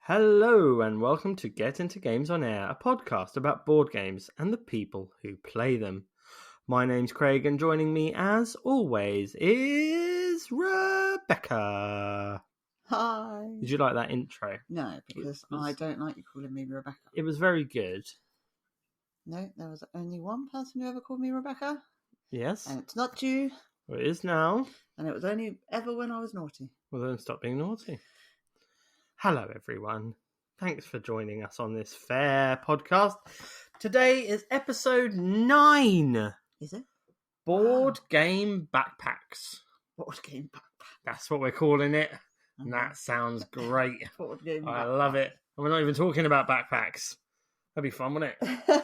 Hello and welcome to Get Into Games on Air, a podcast about board games and the people who play them. My name's Craig and joining me as always is Rebecca. Hi. Did you like that intro? No, because I don't like you calling me Rebecca. It was very good. No, there was only one person who ever called me Rebecca. Yes. And it's not you. Well, it is now. And it was only ever when I was naughty. Well, then stop being naughty. Hello, everyone. Thanks for joining us on this fair podcast. Today is episode 9. Is it? Board Game Backpacks. Board Game Backpack. That's what we're calling it. And that sounds great. Board Game I Backpack. love it. And we're not even talking about backpacks. That'd be fun, wouldn't it?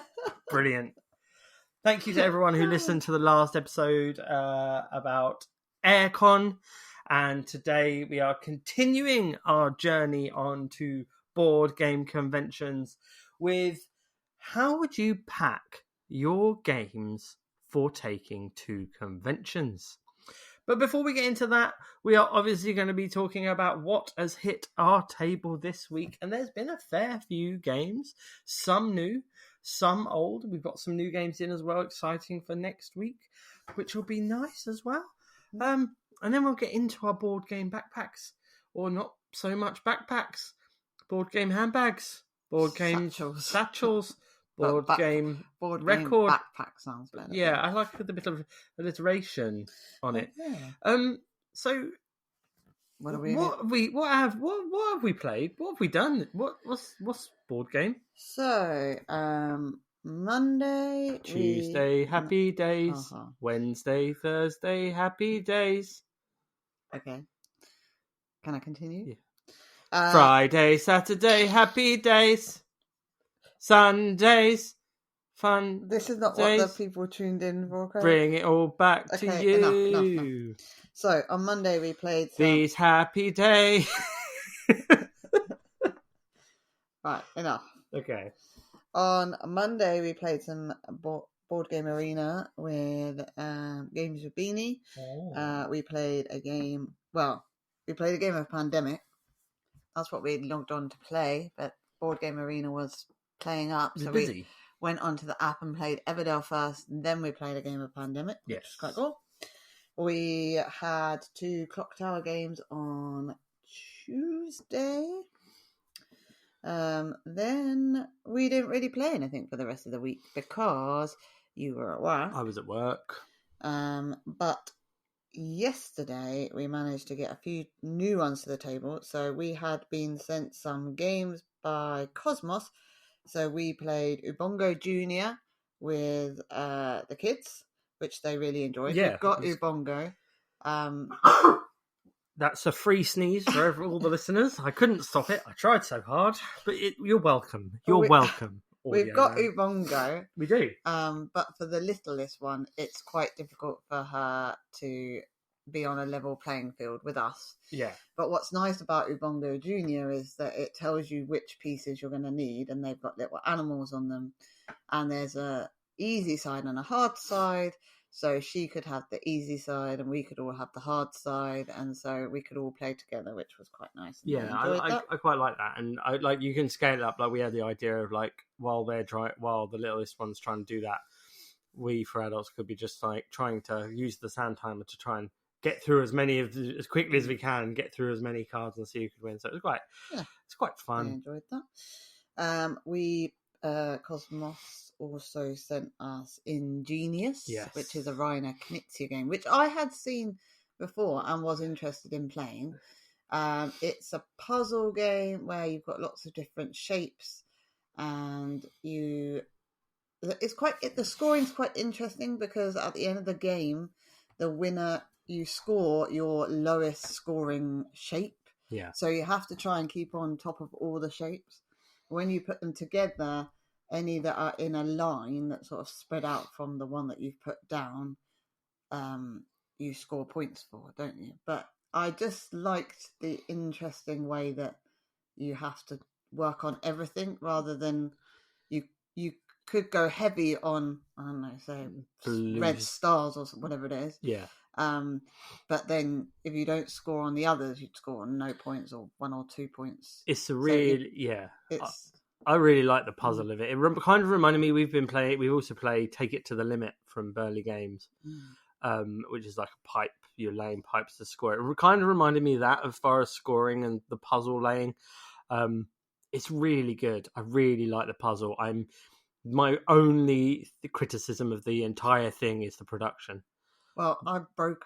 Brilliant. Thank you to everyone who listened to the last episode about Airecon. And today we are continuing our journey on to board game conventions with how would you pack your games for taking to conventions? But before we get into that, we are obviously going to be talking about what has hit our table this week. And there's been a fair few games, some new, some old. We've got some new games in as well, exciting for next week, which will be nice as well. And then we'll get into our board game backpacks, or not so much backpacks, board game handbags, board game satchels, board game record. Backpack sounds better. Yeah, I like a bit of alliteration on it. Yeah. So What have we played? What have we done? What's board game? So, Monday, Tuesday, happy days. Wednesday, Thursday, happy days. Okay. Can I continue? Yeah. Friday, Saturday, happy days. Sundays, fun. This is not days. what the people tuned in for. Craig. Bring it all back to you. Enough. So on Monday we played these happy days. Right, enough. Okay. On Monday we played some Board Game Arena with games with Beanie. Oh. We played a game. Well, we played a game of Pandemic. That's what we logged on to play, but Board Game Arena was playing up, so busy. We went onto the app and played Everdell first, and then we played a game of Pandemic, which was quite cool. We had 2 Clock Tower games on Tuesday. Then we didn't really play anything for the rest of the week because you were at work. I was at work. But yesterday we managed to get a few new ones to the table. So we had been sent some games by Cosmos. So we played Ubongo Junior with the kids, which they really enjoyed. Yeah, We've got Ubongo. That's a free sneeze for all the listeners. I couldn't stop it. I tried so hard, but you're welcome. You're welcome. We've got Ubongo. We do. But for the littlest one, it's quite difficult for her to be on a level playing field with us. Yeah. But what's nice about Ubongo Junior is that it tells you which pieces you're going to need, and they've got little animals on them. And there's a easy side and a hard side. So she could have the easy side and we could all have the hard side. And so we could all play together, which was quite nice. Yeah, I quite like that. And I like you can scale it up. Like we had the idea of like while the littlest one's trying to do that, we for adults could be just like trying to use the sand timer to try and get through as quickly as we can, get through as many cards and see who could win. So it was it's quite fun. I enjoyed that. Cosmos also sent us Ingenious, which is a Rainer Knizia game, which I had seen before and was interested in playing. It's a puzzle game where you've got lots of different shapes, and the scoring's quite interesting because at the end of the game, the winner, you score your lowest scoring shape. Yeah. So you have to try and keep on top of all the shapes. When you put them together, any that are in a line that sort of spread out from the one that you've put down, you score points for, don't you? But I just liked the interesting way that you have to work on everything rather than you could go heavy on, I don't know, say red stars or whatever it is. Yeah. But then if you don't score on the others, you'd score on no points or 1 or 2 points. It's a real, It's I really like the puzzle of it. It kind of reminded me, we also play Take It to the Limit from Burley Games, which is like a pipe, you're laying pipes to score. It kind of reminded me of that as far as scoring and the puzzle laying. It's really good. I really like the puzzle. My only criticism of the entire thing is the production. Well, I broke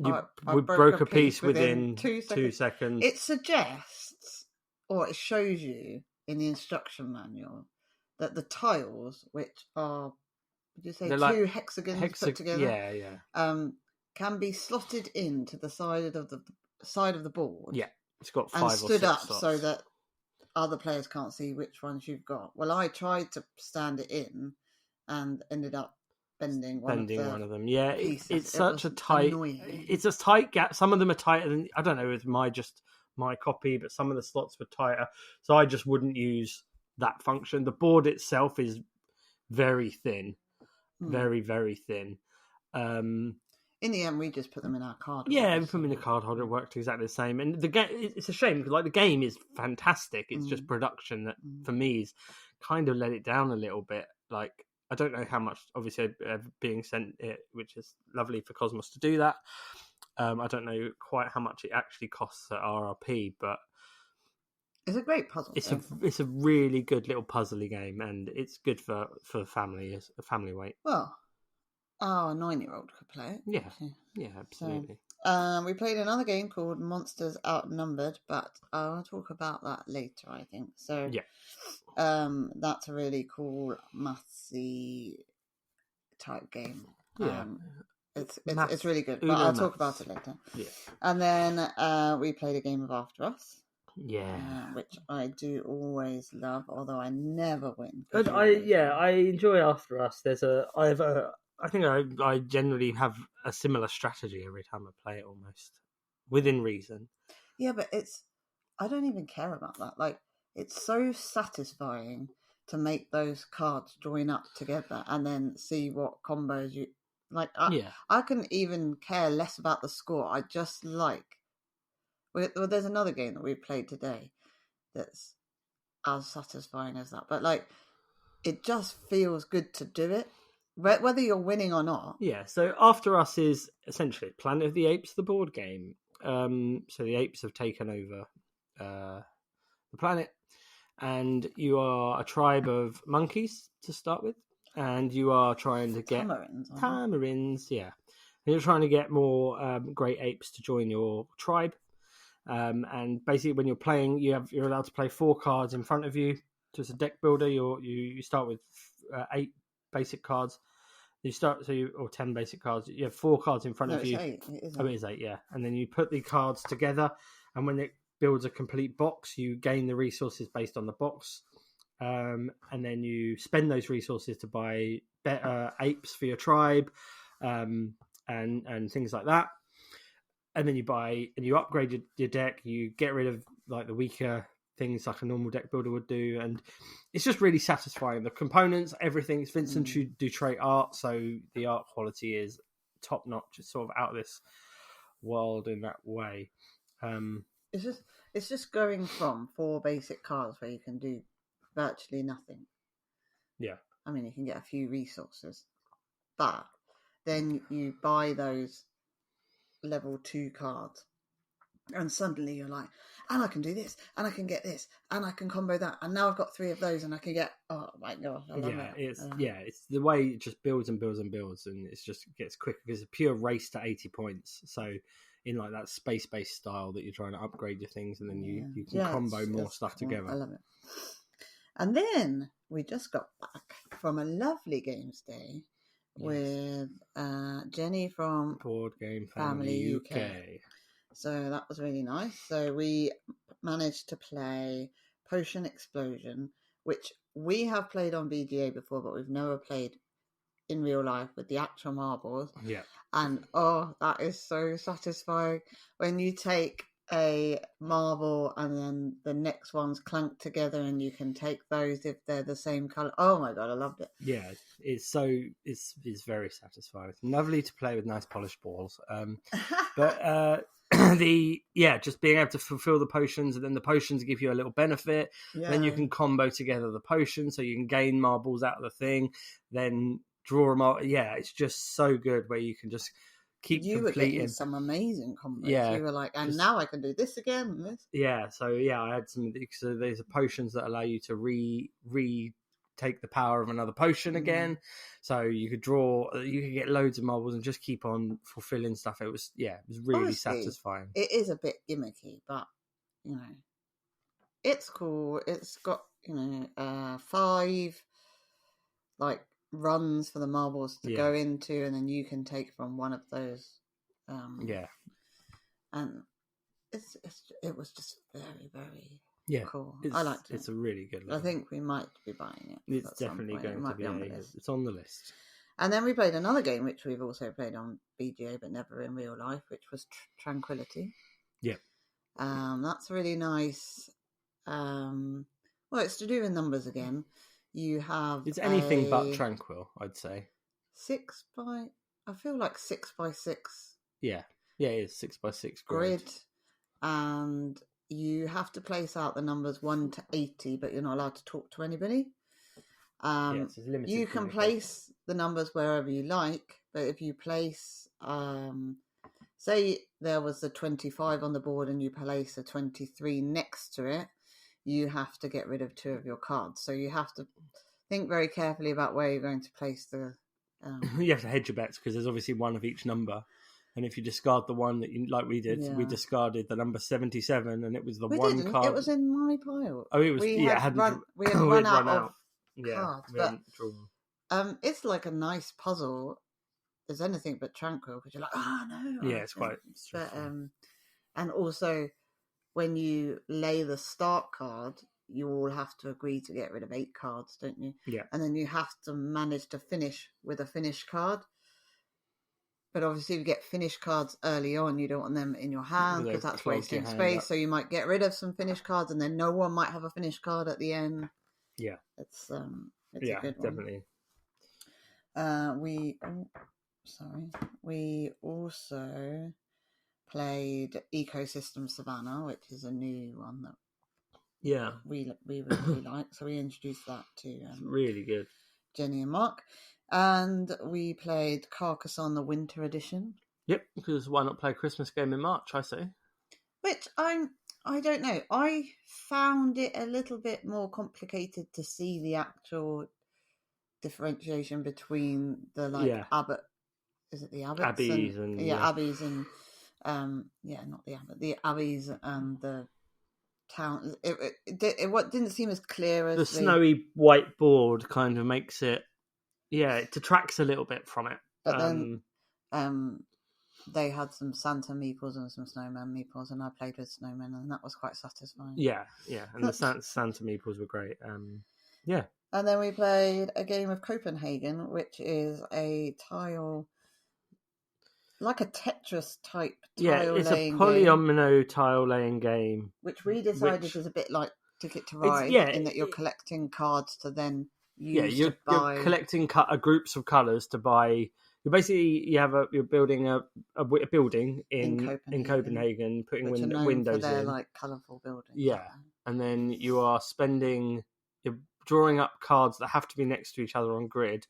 a piece within 2 seconds. It suggests, or it shows you in the instruction manual, that the tiles, which are, would you say, They're two like hexagons put together, can be slotted into the side of the board. Yeah, it's got 5 and or 6 stood up slots. so that other players can't see which ones you've got. Well, I tried to stand it in and ended up bending one of them. Yeah, it's such a tight. Annoying. It's a tight gap. Some of them are tighter than, I don't know. It's my copy, but some of the slots were tighter, so I just wouldn't use that function. The board itself is very thin, very very thin. In the end, we just put them in our card holder. Yeah, we put them in a card holder. It worked exactly the same. And the game, it's a shame because like the game is fantastic. It's just production that for me is kind of let it down a little bit. Like, I don't know how much, obviously, being sent it, which is lovely for Cosmos to do that. I don't know quite how much it actually costs at RRP, but it's a great puzzle. It's a really good little puzzly game, and it's good for family, as a family weight. Well, our 9-year-old could play it. Yeah, absolutely. So, we played another game called Monsters Outnumbered, but I'll talk about that later, I think. So, that's a really cool mathsy type game. Yeah. It's really good, but I'll talk about it later. Yeah. And then we played a game of After Us. Yeah, which I do always love, although I never win. I enjoy After Us. I think I generally have a similar strategy every time I play it, almost within reason. Yeah, but I don't even care about that. Like, it's so satisfying to make those cards join up together and then see what combos you like. I couldn't even care less about the score. I just like. Well, there's another game that we played today that's as satisfying as that. But like, it just feels good to do it, whether you're winning or not. Yeah. So After Us is essentially Planet of the Apes, the board game. So the apes have taken over the planet, and you are a tribe of monkeys to start with, and you are trying to get tamarins. Yeah, and you're trying to get more great apes to join your tribe. And basically, when you're playing, you're allowed to play 4 cards in front of you. So it's a deck builder. You start with 8 basic cards. Or 10 basic cards. You have 4 cards in front of you. It is 8, yeah. And then you put the cards together, and when it builds a complete box, you gain the resources based on the box, and then you spend those resources to buy better apes for your tribe, and things like that. And then you upgrade your deck. You get rid of like the weaker things like a normal deck builder would do, and it's just really satisfying. The components, everything. It's Vincent Dutrait art, so the art quality is top notch. It's sort of out of this world in that way. It's just going from 4 basic cards where you can do virtually nothing. Yeah, I mean, you can get a few resources, but then you buy those level 2 cards, and suddenly you're like, and I can do this, and I can get this, and I can combo that, and now I've got 3 of those, and I can get, oh my god, I love it. It's the way it just builds and builds and builds, and it gets quicker because it's a pure race to 80 points. So in like that space-based style that you're trying to upgrade your things, and then you can combo more stuff together. I love it. And then we just got back from a lovely games day with Jenny from Boardgame Family UK. So that was really nice. So we managed to play Potion Explosion, which we have played on BGA before, but we've never played in real life with the actual marbles. Yeah. And that is so satisfying when you take a marble and then the next one's clanked together, and you can take those if they're the same color. Oh my god, I loved it. Yeah, it's very satisfying. It's lovely to play with nice polished balls. But just being able to fulfill the potions, and then the potions give you a little benefit. Yeah. Then you can combo together the potions, so you can gain marbles out of the thing. Then draw them out. Yeah, it's just so good where you can just keep you completing. were getting some amazing combos. Yeah, you were like, and now I can do this again. And this. Yeah, so yeah, I had some. So there's potions that allow you to take the power of another potion again. So you could get loads of marbles and just keep on fulfilling stuff. It was really Honestly, satisfying. It is a bit gimmicky, but it's cool. It's got 5 like runs for the marbles to go into, and then you can take from one of those. And it was just very, very cool. I liked it. It's a really good one. I think we might be buying it. It's definitely going to be on the list. It's on the list. And then we played another game which we've also played on BGA but never in real life, which was Tranquility. Yeah. That's really nice. Well, it's to do with numbers again. You have it's anything but tranquil, I'd say. 6 by I feel like 6 by 6. Yeah, it is 6 by 6 grid, and you have to place out the numbers 1 to 80, but you're not allowed to talk to anybody. It's limited. You can place the numbers wherever you like, but if you place, say there was a 25 on the board and you place a 23 next to it, you have to get rid of 2 of your cards. So you have to think very carefully about where you're going to place the... You have to hedge your bets because there's obviously one of each number. And if you discard the one that we discarded the number 77, and it was card. It was in my pile. Oh, it was. We had run out of cards. But it's like a nice puzzle. There's anything but tranquil because you're like, oh no. Yeah, it's quite. But and also when you lay the start card, you all have to agree to get rid of 8 cards, don't you? Yeah. And then you have to manage to finish with a finish card. But obviously, if you get finished cards early on, you don't want them in your hand because that's wasting space. So you might get rid of some finished cards, and then no one might have a finished card at the end. Yeah, it's a good one. Definitely. We also played Ecosystem Savannah, which is a new one that we really like. So we introduced that to it's really good. Jenny and Mark. And we played Carcassonne, the Winter Edition. Yep, because why not play a Christmas game in March, I say. Which I don't know. I found it a little bit more complicated to see the actual differentiation between the abbot. Is it the abbots? Abbeys abbeys and not the abbot. The abbeys and the town. It didn't seem as clear as the snowy white board kind of makes it. Yeah, it detracts a little bit from it. But then they had some Santa meeples and some snowman meeples, and I played with snowmen, and that was quite satisfying. Yeah, and the Santa meeples were great. And then we played a game of Copenhagen, which is a tile, like a Tetris type tile it's laying a polyomino tile laying game. Which we decided is a bit like Ticket to Ride, in that you're collecting cards to then... You're collecting groups of colours to buy. You're building a building in Copenhagen, putting windows for their, in, like colourful buildings. Yeah, and then you're drawing up cards that have to be next to each other on grid,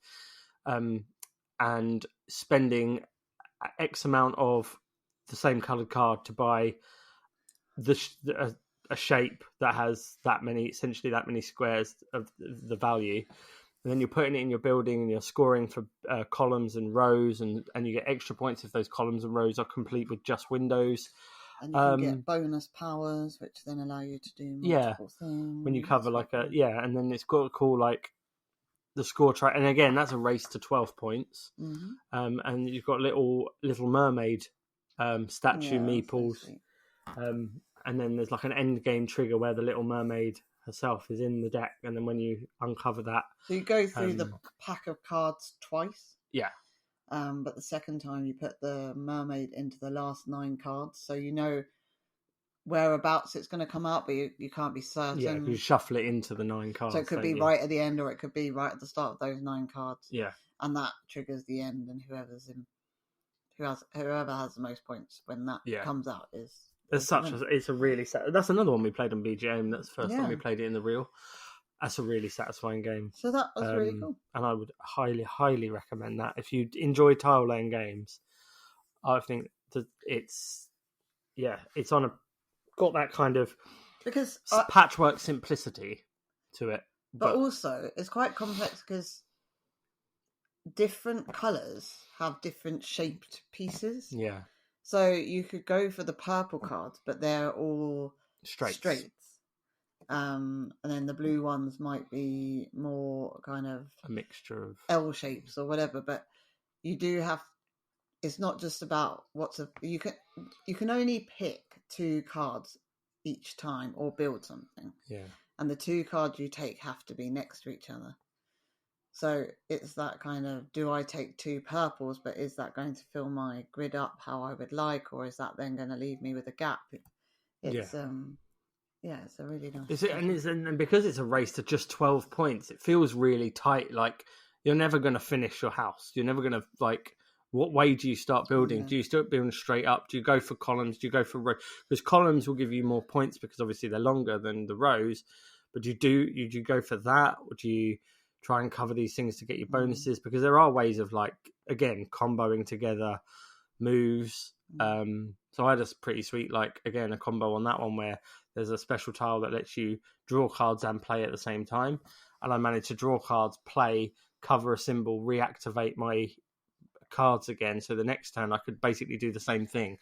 and spending X amount of the same coloured card to buy a shape that has that many squares of the value, and then you're putting it in your building and you're scoring for columns and rows, and you get extra points if those columns and rows are complete with just windows. And you can get bonus powers, which then allow you to do multiple things. When you cover and then it's got cool like the score track, and again that's a race to 12 points. Mm-hmm. And you've got little mermaid statue meeples. And then there's like an end game trigger where the Little Mermaid herself is in the deck, and then when you uncover that, so you go through the pack of cards twice. Yeah. But the second time you put the mermaid into the last 9 cards, so you know whereabouts it's going to come out, but you can't be certain. Yeah, you shuffle it into the 9 cards. So it could be right at the end, or it could be right at the start of those 9 cards. Yeah. And that triggers the end, and whoever has the most points when that comes out is. It's a really that's another one we played on BGM. That's the first time we played it in the real. That's a really satisfying game. So that was really cool. And I would highly, highly recommend that. If you enjoy tile laying games, I think that it's got that kind of because patchwork simplicity to it. But also, it's quite complex because different colours have different shaped pieces. Yeah. So you could go for the purple cards, but they're all straights. And then the blue ones might be more kind of a mixture of L shapes or whatever. But you do have. It's not just about you can only pick 2 cards each time or build something. Yeah. And the 2 cards you take have to be next to each other. So it's that kind of, do I take 2 purples, but is that going to fill my grid up how I would like, or is that then going to leave me with a gap? It's it's a really nice. And because it's a race to just 12 points, it feels really tight. Like you're never going to finish your house. You're never going to what way do you start building? Yeah. Do you start building straight up? Do you go for columns? Do you go for rows? Because columns will give you more points because obviously they're longer than the rows. But do you go for that, or do you try and cover these things to get your bonuses? Because there are ways of again comboing together moves. So I had a pretty sweet a combo on that one where there's a special tile that lets you draw cards and play at the same time. And I managed to draw cards, play, cover a symbol, reactivate my cards again, so the next turn I could basically do the same thing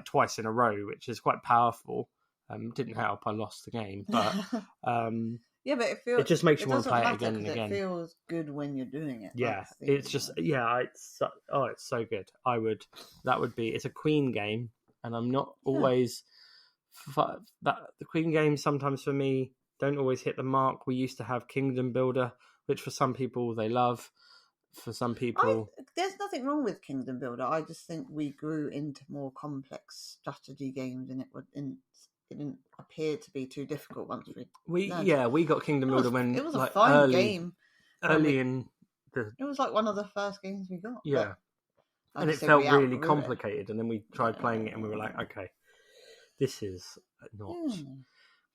twice in a row, which is quite powerful. Didn't help, I lost the game, but but it just makes you want to play it again and again. It feels good when you're doing it. It's so good. It's a Queen game, and I'm not always the Queen games sometimes for me don't always hit the mark. We used to have Kingdom Builder, which for some people they love. For some people, there's nothing wrong with Kingdom Builder. I just think we grew into more complex strategy games, and it didn't appear to be too difficult once we got Kingdom Builder when it was a fun game. It was one of the first games we got. Yeah, and it felt really complicated. And then we tried playing it, and we were like, okay, this is not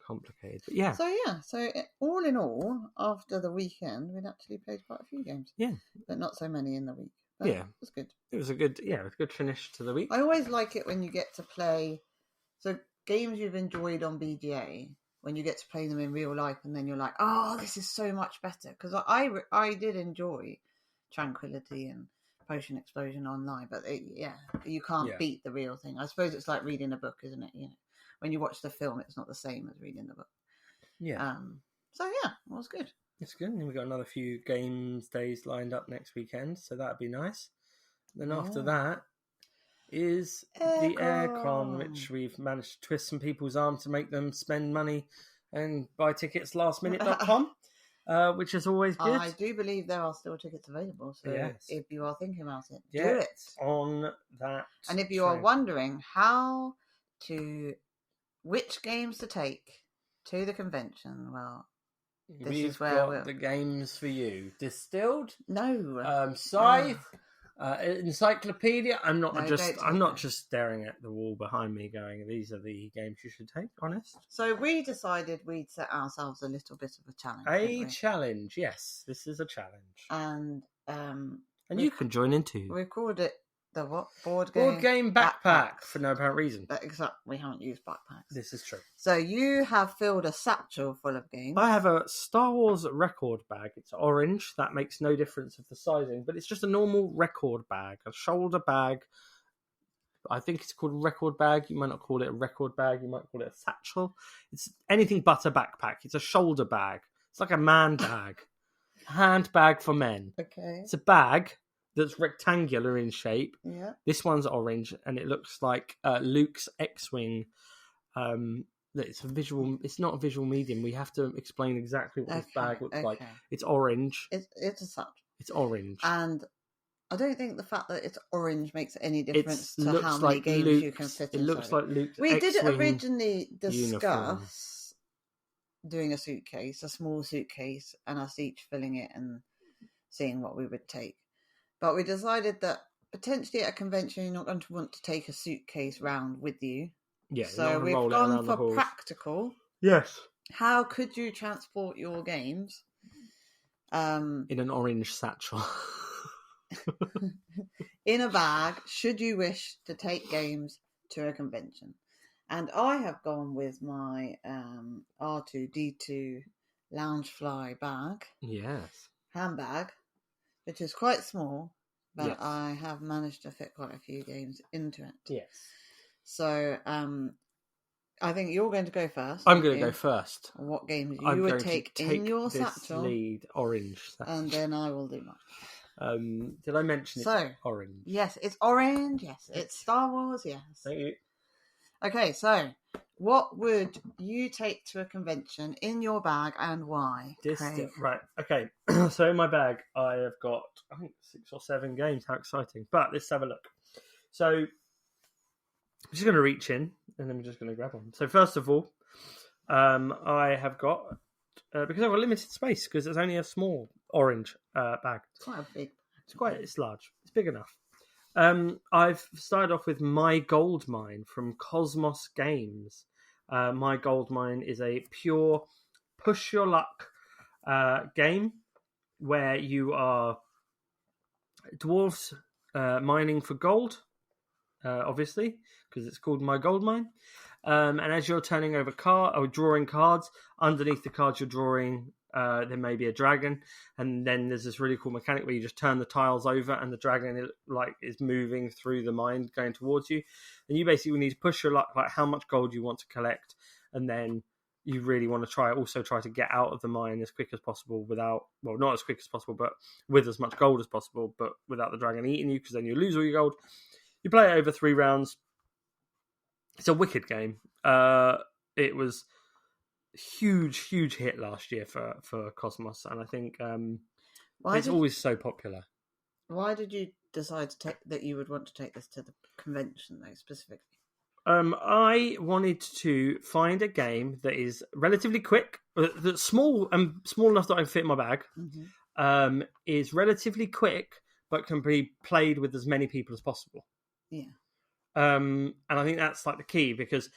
complicated. But so all in all, after the weekend we'd actually played quite a few games, but not so many in the week. But it was good. It was a good finish to the week. I always like it when you get to play games you've enjoyed on BGA, when you get to play them in real life, and then you're like, oh, this is so much better. Because I did enjoy Tranquility and Potion Explosion online, but you can't beat the real thing. I suppose it's like reading a book, isn't it? When you watch the film, it's not the same as reading the book. Yeah. It was good. It's good. And we've got another few games days lined up next weekend, so that'd be nice. Then after that is the Airecon, which we've managed to twist some people's arm to make them spend money and buy tickets lastminute.com, which is always good. I do believe there are still tickets available, so if you are thinking about it, do it. On that. And if you are wondering which games to take to the convention, well, We've got the games for you. Distilled? No. Scythe? Encyclopedia? I'm not just staring at the wall behind me going, these are the games you should take, honest. So we decided we'd set ourselves a little bit of a challenge. A challenge, yes. This is a challenge. And you can join in too. We called it the what? Boardgame? Boardgame backpack for no apparent reason. Except we haven't used backpacks. This is true. So you have filled a satchel full of games. I have a Star Wars record bag. It's orange. That makes no difference of the sizing, but it's just a normal record bag, a shoulder bag. I think it's called a record bag. You might not call it a record bag. You might call it a satchel. It's anything but a backpack. It's a shoulder bag. It's like a man bag. A handbag for men. Okay. It's a bag that's rectangular in shape. Yeah. This one's orange, and it looks like Luke's X-wing. It's a visual. It's not a visual medium. We have to explain exactly what this bag looks like. It's orange. It's a satchel. It's orange. And I don't think the fact that it's orange makes any difference to looks how many like games you can Luke's. fit It inside. looks like Luke's. We did X-Wing originally uniform. discuss doing a suitcase, a small suitcase, and us each filling it and seeing what we would take. But we decided that potentially at a convention you're not going to want to take a suitcase round with you. Yeah, So we've gone for practical. Yes. How could you transport your games? In an orange satchel. In a bag, should you wish to take games to a convention. And I have gone with my R2D2 Loungefly bag. Yes. Handbag, which is quite small, but Yes. I have managed to fit quite a few games into it. Yes. So I think you're going to go first. I'm going to go first. What games you would take in your this satchel? Lead orange satchel. And then I will do mine. Did I mention it's orange? Yes, it's orange. Yes, it's Star Wars. Yes. Thank you. Okay, so what would you take to a convention in your bag and why? Right. Okay. So in my bag, I have got, I think, 6 or 7 games. How exciting! But let's have a look. So I'm just going to reach in and then we're just going to grab one. So first of all, I have got because I've got limited space because it's only a small orange bag. It's quite a big. It's large. It's big enough. I've started off with My Gold Mine from Cosmos Games. My Gold Mine is a pure push your luck game where you are dwarves mining for gold, obviously, because it's called My Gold Mine. And as you're turning over drawing cards, underneath the cards you're drawing, there may be a dragon, and then there's this really cool mechanic where you just turn the tiles over, and the dragon is moving through the mine, going towards you, and you basically need to push your luck, like how much gold you want to collect, and then you really want to try to get out of the mine as quick as possible not as quick as possible, but with as much gold as possible, but without the dragon eating you, because then you lose all your gold. You play it over 3 rounds. It's a wicked game. It was huge hit last year for Cosmos, and I think it's always so popular. Why did you decide that you would want to take this to the convention, though, specifically? I wanted to find a game that is relatively quick, that's small enough that I can fit in my bag, is relatively quick, but can be played with as many people as possible. Yeah. And I think that's like the key, because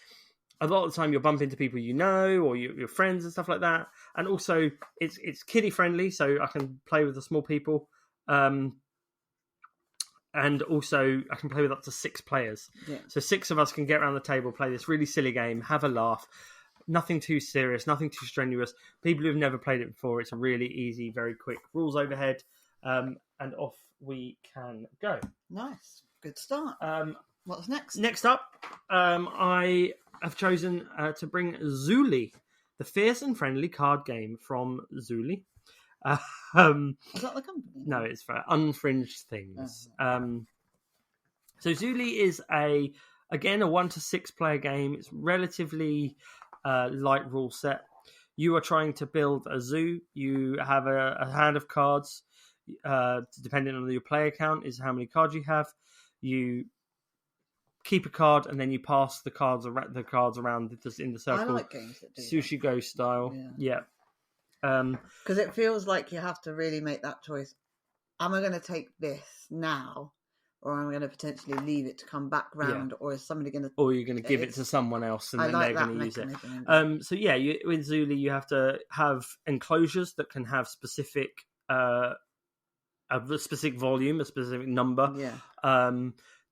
a lot of the time you'll bump into people you know, or your friends and stuff like that. And also it's kiddie friendly, so I can play with the small people. And also I can play with up to 6 players. Yeah. So 6 of us can get around the table, play this really silly game, have a laugh. Nothing too serious, nothing too strenuous. People who've never played it before, it's a really easy, very quick rules overhead. And off we can go. Nice. Good start. What's next? Next up, I have chosen to bring Zuli, the fierce and friendly card game from Zuli. Is that the company? No, it's for Unfringed Things. So Zuli is a 1 to 6 player game. It's relatively light rule set. You are trying to build a zoo. You have a hand of cards. Depending on your player count is how many cards you have. You keep a card and then you pass the cards around just in the circle. I like games that do Sushi Go style. Yeah. Because it feels like you have to really make that choice. Am I going to take this now, or am I going to potentially leave it to come back round, or is somebody going to... Or you're going to give it to someone else and then they're going to use it. So yeah, with Zuli you have to have enclosures that can have specific... a specific volume, a specific number. Yeah.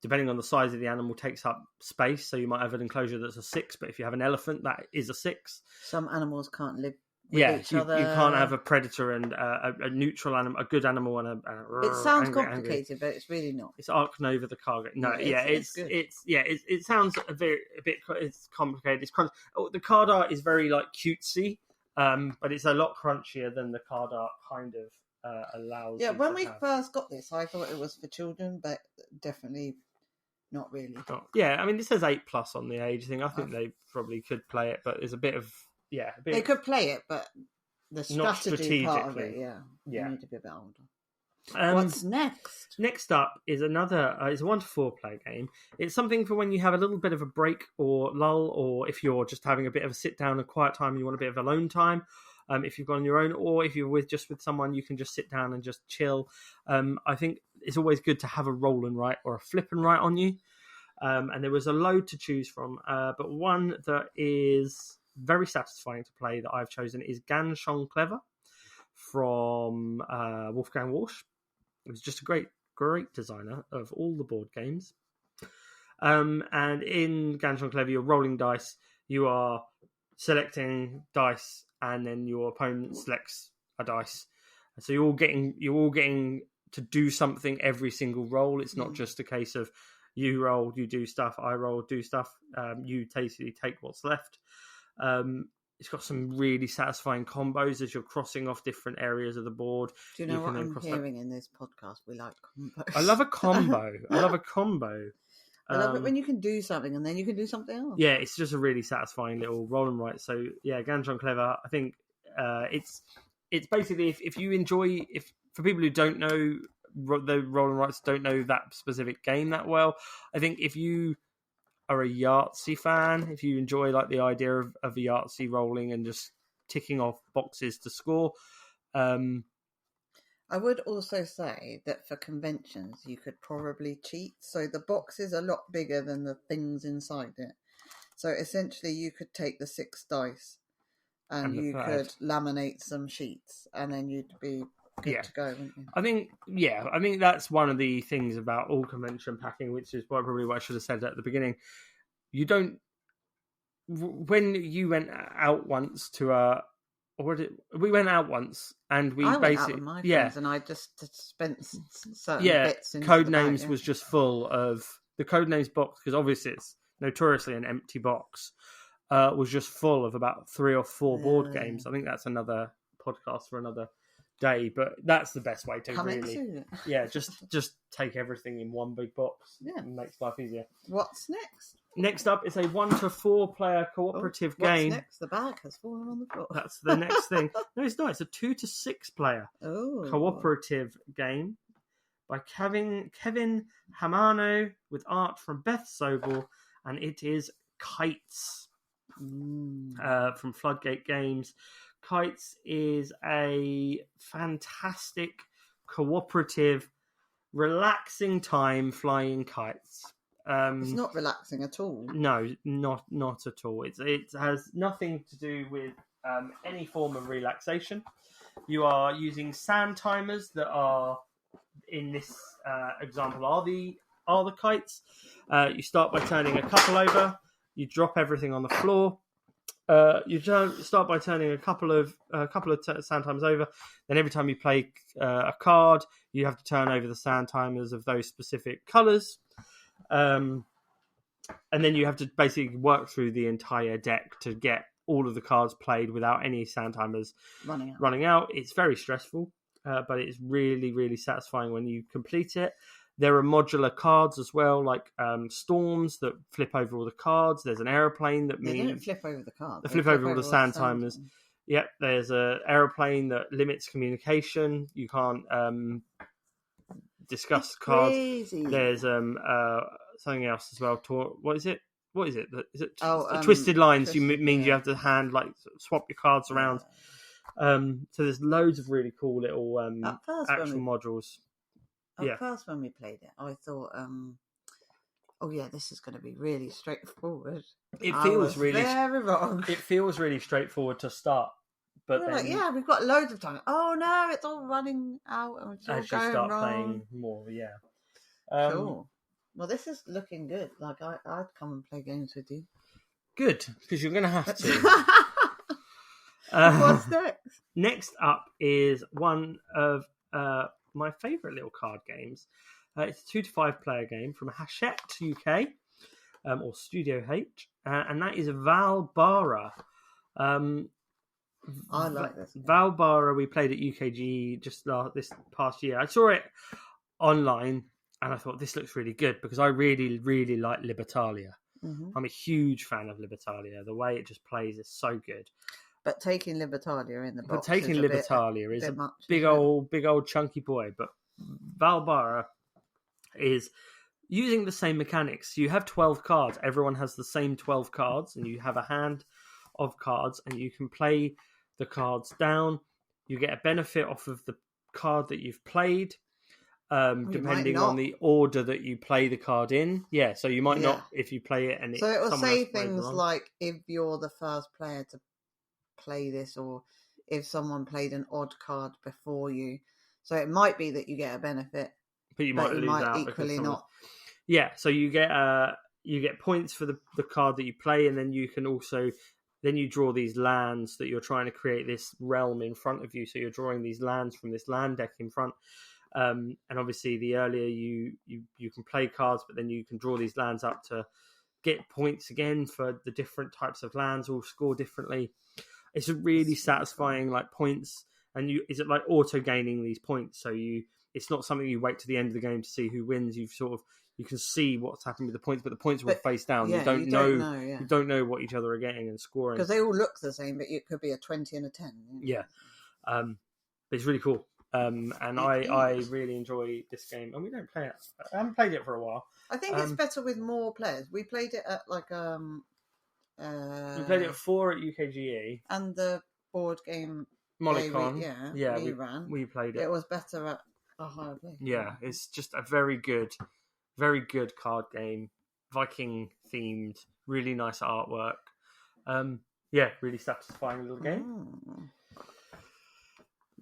Depending on the size of the animal, takes up space. So you might have an enclosure that's a 6, but if you have an elephant, that is a 6. Some animals can't live with each other. You can't have a predator and a neutral animal, a good animal, and It sounds complicated, but it's really not. It's Ark Nova the cargo. No, it sounds a bit. It's complicated. It's crunch. The card art is very like cutesy, but it's a lot crunchier than the card art kind of allows. Yeah, when we first got this, I thought it was for children, but definitely not really. Yeah, I mean, it says 8+ on the age thing. I think they probably could play it, but there's a bit of they could play it, but the strategy part of it, you you need to be a bit older. What's next? Next up is another. It's a 1 to 4 player game. It's something for when you have a little bit of a break or lull, or if you're just having a bit of a sit down and quiet time, and you want a bit of alone time. If you've gone on your own, or if you're with someone, you can just sit down and just chill. I think it's always good to have a roll and write or a flip and write on you. And there was a load to choose from, but one that is very satisfying to play that I've chosen is Ganz Schön Clever from Wolfgang Walsh. It was just a great designer of all the board games. And in Ganz Schön Clever, you're rolling dice. You are selecting dice, and then your opponent selects a dice. So you're all getting to do something every single roll. It's not just a case of you roll, you do stuff. I roll, do stuff. You basically take what's left. It's got some really satisfying combos as you're crossing off different areas of the board. Do you know what I'm hearing in this podcast? We like combos. I love a combo. I love it when you can do something and then you can do something else. Yeah, it's just a really satisfying little roll and write. So yeah, Ganz Schön Clever. I think it's basically if you enjoy, if for people who don't know the roll and writes, don't know that specific game that well, I think if you are a Yahtzee fan, if you enjoy like the idea of Yahtzee rolling and just ticking off boxes to score, I would also say that for conventions you could probably cheat. So the box is a lot bigger than the things inside it. So essentially you could take the 6 dice and you could laminate some sheets and then you'd be good to go, wouldn't you? I think that's one of the things about all convention packing, which is probably what I should have said at the beginning. You don't, when you went out once to we went out once and we I basically went out with my friends and I just spent certain bits. Codenames was just full of the Codenames box, because obviously it's notoriously an empty box. Was just full of about 3 or 4 board games. I think that's another podcast for another day, but that's the best way to just take everything in one big box. It makes life easier. What's next? Next up is a 1 to 4 player cooperative game. What's next? The bag has fallen on the floor. That's the next thing. No, it's not. It's a 2 to 6 player cooperative game by Kevin Hamano with art from Beth Sobel, and it is Kites from Floodgate Games. Kites is a fantastic cooperative, relaxing time flying kites. It's not relaxing at all. No, not at all. It has nothing to do with any form of relaxation. You are using sand timers that are in this example are the kites. You start by turning a couple over. You drop everything on the floor. You start by turning a couple of sand timers over. Then every time you play a card, you have to turn over the sand timers of those specific colours. And then you have to basically work through the entire deck to get all of the cards played without any sand timers running out. It's very stressful, but it's really, really satisfying when you complete it. There are modular cards as well, like storms that flip over all the cards. There's an aeroplane that They don't flip over the cards. They flip over all the sand timers. Yep, there's an aeroplane that limits communication. You can't discuss cards. Crazy. There's something else as well. What is it? Is it twisted lines? Means you have to swap your cards around. So there's loads of really cool little actual modules. At first, when we played it, I thought, this is going to be really straightforward. It feels really very wrong. It feels really straightforward to start, but then we've got loads of time. Oh no, it's all running out and it's all as you going start wrong. playing more, Cool. Well, this is looking good. Like I'd come and play games with you. Good, because you're going to have to. What's next? Next up is one of my favourite little card games. It's a 2 to 5 player game from Hachette UK, or Studio H, and that is Valbara. I like this game. Valbara, we played at UKG just this past year. I saw it online and I thought this looks really good because I really, really like Libertalia. Mm-hmm. I'm a huge fan of Libertalia. The way it just plays is so good. But taking Libertalia in the box is a big old chunky boy. But Valbara is using the same mechanics. You have 12 cards. Everyone has the same 12 cards, and you have a hand of cards, and you can play the cards down. You get a benefit off of the card that you've played, depending on the order that you play the card in. Yeah, so you might not if you play it. And so it will say things like if you're the first player to play this, or if someone played an odd card before you. So it might be that you get a benefit, but you might lose out equally not. Yeah, so you get points for the card that you play, and then you can also you draw these lands that you're trying to create this realm in front of you. So you're drawing these lands from this land deck in front. And obviously, the earlier you can play cards, but then you can draw these lands up to get points again for the different types of lands, all score differently. It's a really satisfying points, and is it like auto gaining these points? So it's not something you wait to the end of the game to see who wins. You can see what's happened with the points, but the points will face down. Yeah, you don't know what each other are getting and scoring because they all look the same, but it could be a 20 and a 10. Yeah, but it's really cool. And I really enjoy this game, and we don't play it. I haven't played it for a while. I think it's better with more players. We played it at we played it at 4 at UKGE, and the board game Airecon. We played it. It was better at a higher play. Yeah, it's just a very good card game, Viking themed, really nice artwork. Really satisfying little game.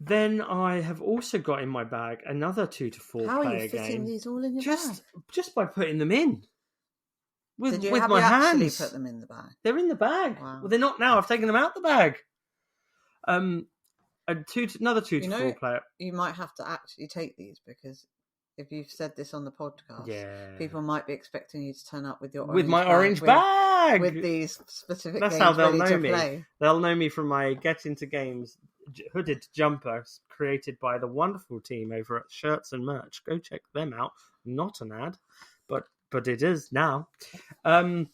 Then I have also got in my bag another 2 to 4 player game. How are you fitting these all in your bag? Just by putting them in. Did you actually put them in the bag? They're in the bag. Wow. Well, they're not now. I've taken them out the bag. Another 2 to 4 player. You might have to actually take these, because if you've said this on the podcast, people might be expecting you to turn up with your orange bag with these specific. That's games how they'll ready know to me. Play. They'll know me from my Get Into Games hooded jumper created by the wonderful team over at Shirts and Merch. Go check them out. Not an ad, but it is now. My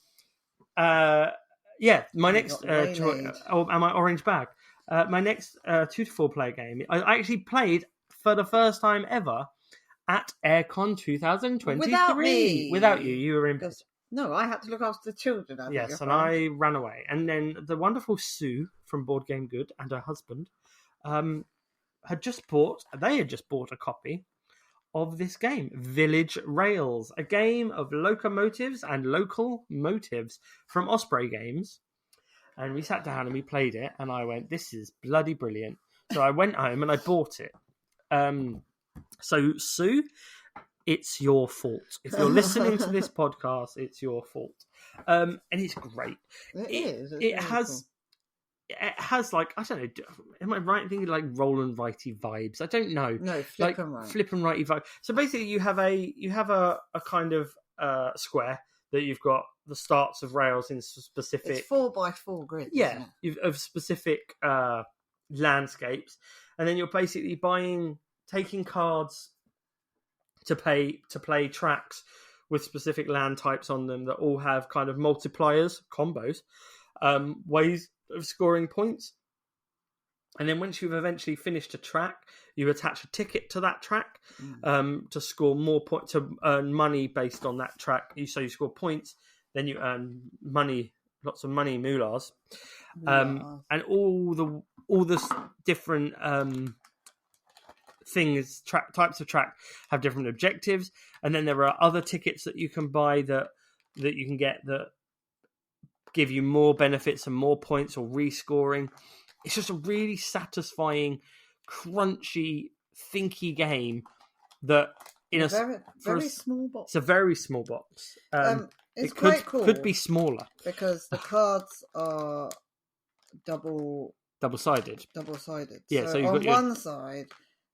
next my orange bag. My next 2 to 4 player game. I actually played for the first time ever at Airecon 2023. Without you, you were in. No, I had to look after the children. I ran away. And then the wonderful Sue from Boardgame Good and her husband had just bought a copy of this game, Village Rails, a game of locomotives and local motives from Osprey Games. And we sat down and we played it, and I went, this is bloody brilliant. So I went home and I bought it. So, Sue, it's your fault. If you're listening to this podcast, it's your fault. And it's great. It has I don't know, am I right in thinking roll and righty vibes? I don't know. No, flip and righty vibe. So basically you have a kind of square that you've got the starts of rails in specific... It's 4x4 grid. Yeah, of specific landscapes. And then you're basically taking cards to play tracks with specific land types on them that all have kind of multipliers, combos, ways of scoring points. And then once you've eventually finished a track, you attach a ticket to that track to score more points, to earn money based on that track. So you score points, then you earn money, lots of money, moolahs, and all the different things, types of track have different objectives. And then there are other tickets that you can buy that you can get that give you more benefits and more points or rescoring. It's just a really satisfying, crunchy, thinky game that very small box. It's a very small box. It's quite cool. Could be smaller because the cards are double-sided. Yeah. So on one side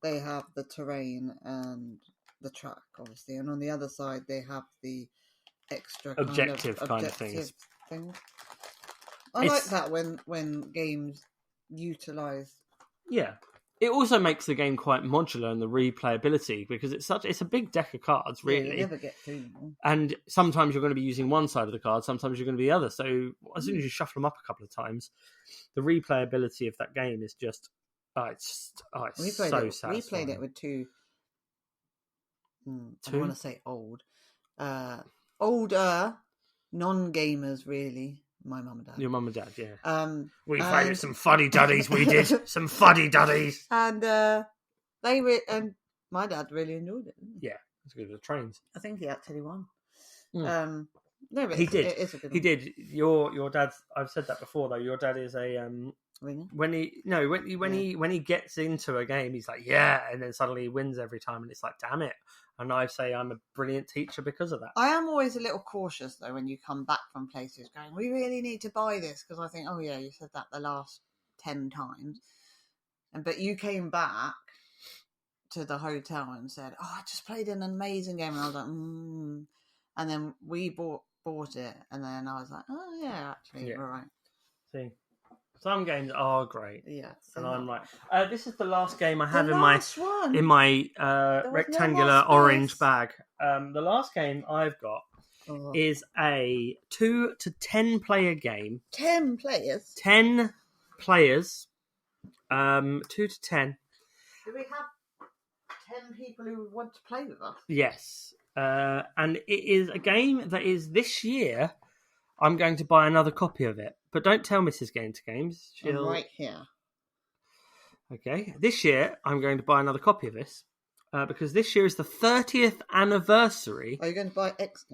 they have the terrain and the track, obviously, and on the other side they have the extra objective kind of things. I like that when games utilize. Yeah, it also makes the game quite modular in the replayability because it's a big deck of cards, really. You never get through them. And sometimes you're going to be using one side of the card, sometimes you're going to be the other. So as soon as you shuffle them up a couple of times, the replayability of that game is just it's so satisfying. We played it with two I want to say older non-gamers, really. My mum and dad. Your mum and dad, yeah. We and- played some fuddy-duddies, we did. Some fuddy-duddies. And and my dad really enjoyed it. Didn't he? Yeah, it's good with the trains. I think he actually won. Mm. No, but He did. It is a good He one. did. Your dad's. I've said that before though. Your dad is a Ringer? when he gets into a game, he's like yeah, and then suddenly he wins every time, and it's like damn it. And I say I'm a brilliant teacher because of that. I am always a little cautious though when you come back from places going, we really need to buy this, because I think, oh yeah, you said that the last 10 times, but you came back to the hotel and said, oh, I just played an amazing game, and I was like, and then we bought it, and then I was like, oh yeah, actually, Yeah. we're right. See, some games are great, Yeah, and I'm like, this is the last game I have the in my last one. in rectangular more orange space. bag. The last game I've got is a 2 to 10 player game. 10 players. 10 players. 2 to 10. Do we have 10 people who want to play with us? Yes. And it is a game that is this year. I'm going to buy another copy of it, but don't tell Mrs. Game to Games. I'm right here. Okay. This year, I'm going to buy another copy of this because this year is the 30th anniversary. Are you going to buy X?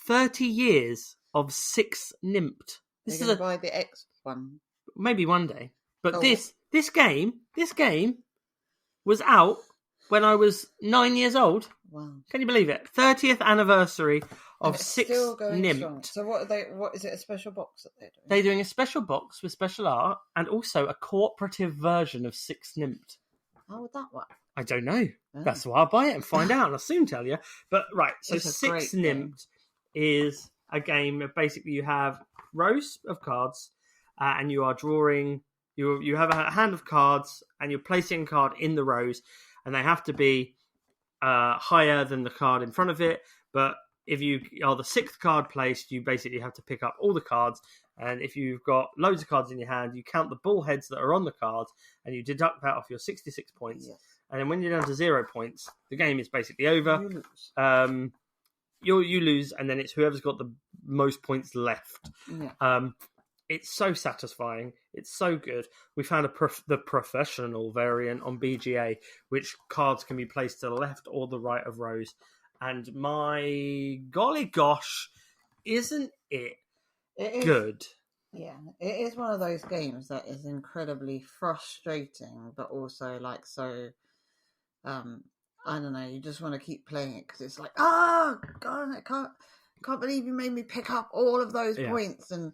30 years of Six Nimpt. This Are is you going to buy the X one? maybe one day, but Oh. this game was out when I was 9 years old. Wow. Can you believe it? 30th anniversary of And it's Six still going strong. Nimpt. So what are they? What is it? A special box that they're doing? They're doing a special box with special art and also a cooperative version of Six Nimpt. How would that work? I don't know. Oh. That's why I'll buy it and find out. And I'll soon tell you. But right, so It's a Six great game. Nimpt is a game of basically you have rows of cards and you are drawing. You have a hand of cards and you're placing a card in the rows, and they have to be higher than the card in front of it. But if you are the sixth card placed, you basically have to pick up all the cards. And if you've got loads of cards in your hand, you count the ball heads that are on the cards and you deduct that off your 66 points. Yes. And then when you're down to 0 points, the game is basically over. You lose. You lose, and then it's whoever's got the most points left. Yeah. It's so satisfying. It's so good. We found the professional variant on BGA, which cards can be placed to the left or the right of rows. And my golly gosh, isn't it good? Yeah, it is one of those games that is incredibly frustrating, but also like so. I don't know. You just want to keep playing it because it's like, oh God, I can't believe you made me pick up all of those points, and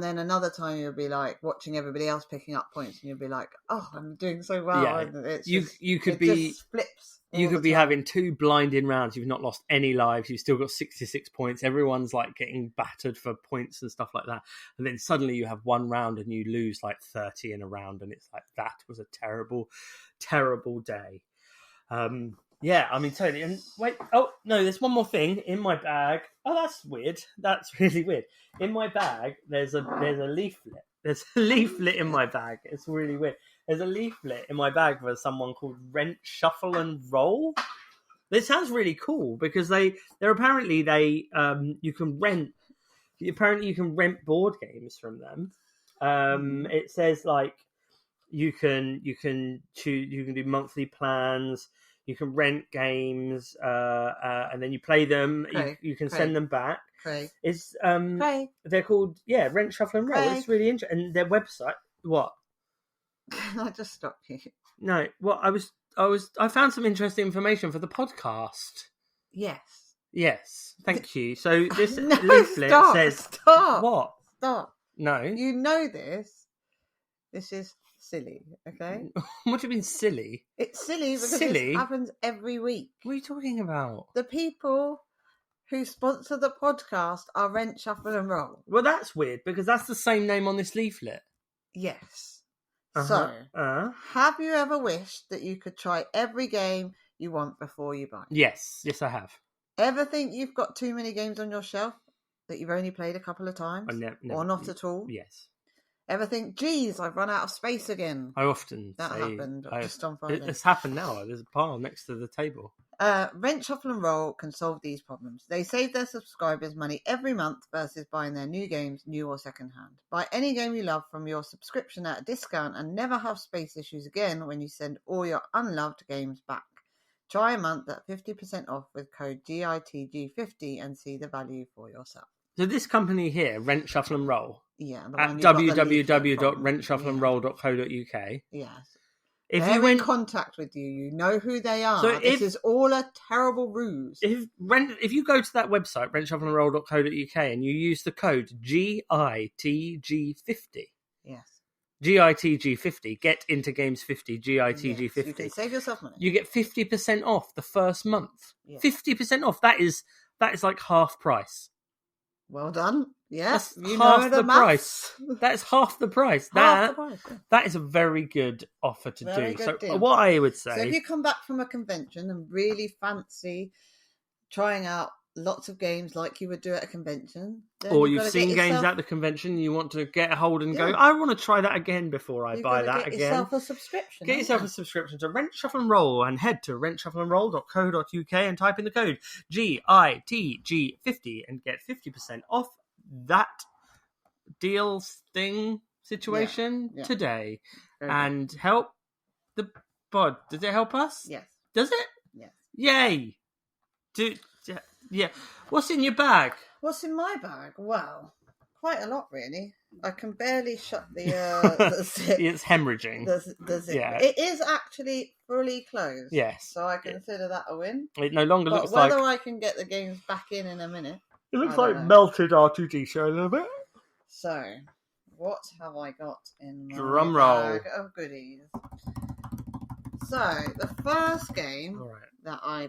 then another time you'll be like watching everybody else picking up points, and you'll be like, oh, I'm doing so well. Yeah, and it's you could be just flips. You could be having 2 blinding rounds. You've not lost any lives. You've still got 66 points. Everyone's like getting battered for points and stuff like that. And then suddenly you have one round and you lose like 30 in a round. And it's like, that was a terrible, terrible day. Yeah, I mean, totally. And wait, oh, no, there's one more thing in my bag. Oh, that's weird. That's really weird. In my bag, there's a leaflet. There's a leaflet in my bag. It's really weird. There's a leaflet in my bag for someone called Rent, Shuffle and Roll. This sounds really cool because they're apparently you can rent board games from them. It says like you can choose, you can do monthly plans, you can rent games, and then you play them. You can send them back. It's they're called Rent, Shuffle and Roll. It's really interesting. And their website, what? Can I just stop you? No, well, I found some interesting information for the podcast. Yes, thank you. So this leaflet says, stop. What? Stop. No. You know this. This is silly, okay? What do you mean silly? It's silly because Silly? it happens every week. What are you talking about? The people who sponsor the podcast are Rent, Shuffle and Roll. Well, that's weird because that's the same name on this leaflet. Yes. Uh-huh. So, have you ever wished that you could try every game you want before you buy? Yes, I have. Ever think you've got too many games on your shelf that you've only played a couple of times? Or not at all? Yes. Ever think, geez, I've run out of space again? I often That say... happened just on Friday. It's happened now. There's a pile next to the table. Rent, Shuffle and Roll can solve these problems. They save their subscribers money every month versus buying their new games, new or secondhand. Buy any game you love from your subscription at a discount and never have space issues again when you send all your unloved games back. Try a month at 50% off with code GITG50 and see the value for yourself. So this company here, Rent, Shuffle and Roll, Yeah, at www.rentshuffleandroll.co.uk. Yes. If They're you in contact with you, you know who they are. So this is all a terrible ruse. If you go to that website, rentshuffleandroll.co.uk, and you use the code GITG50, yes, GITG50, get into games 50, GITG50. Yes, you can save yourself money. You get 50% off the first month. Yes. 50% off. That is like half price. Well done. Yes, that's half the price. That's half the price. That is a very good offer to do. So deal. what I would say, so if you come back from a convention and really fancy trying out lots of games like you would do at a convention, or you've seen games at the convention, you want to get a hold and go, I want to try that again before I buy that again. Get yourself a subscription. Get yourself a subscription to Rent, Shuffle and Roll, and head to rentshuffleandroll.co.uk and type in the code GITG50 and get 50% off that deal situation today. And help the pod. Does it help us? Yes. Does it? Yes. Yay. Yeah. What's in your bag? What's in my bag? Well, quite a lot, really. I can barely shut the zip. It's hemorrhaging. The zip. Yeah. It is actually fully closed. Yes. So I consider that a win. It no longer looks like... Whether I can get the games back in a minute. It looks like melted R2D show a little bit. So, what have I got in my Drum roll bag of goodies? So, the first game that I